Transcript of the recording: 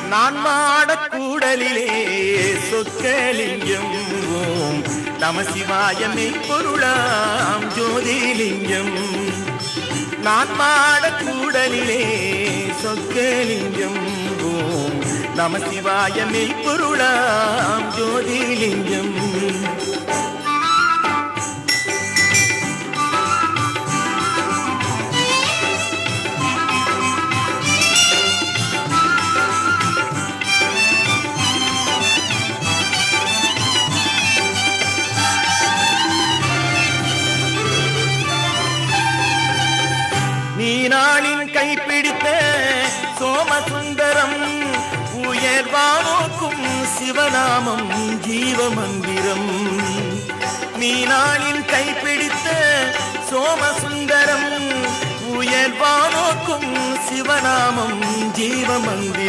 நான் மாடக்கூடலிலே சொக்கலிங்கம் ஓம் நம சிவாயமே பொருளாம் ஜோதிலிங்கம். நான் மாடக்கூடலிலே சொக்கலிங்கம் ஓம் நம சிவாயமே பொருளாம் ஜோதிலிங்கம். மீனாளின் கைப்பிடித்த சோமசுந்தரம் உயர்வானோக்கும் சிவநாமம் ஜீவமந்திரம். மீனாளின் கைப்பிடித்த சோமசுந்தரம் உயர்வானோக்கும் சிவநாமம் ஜீவமந்திரம்.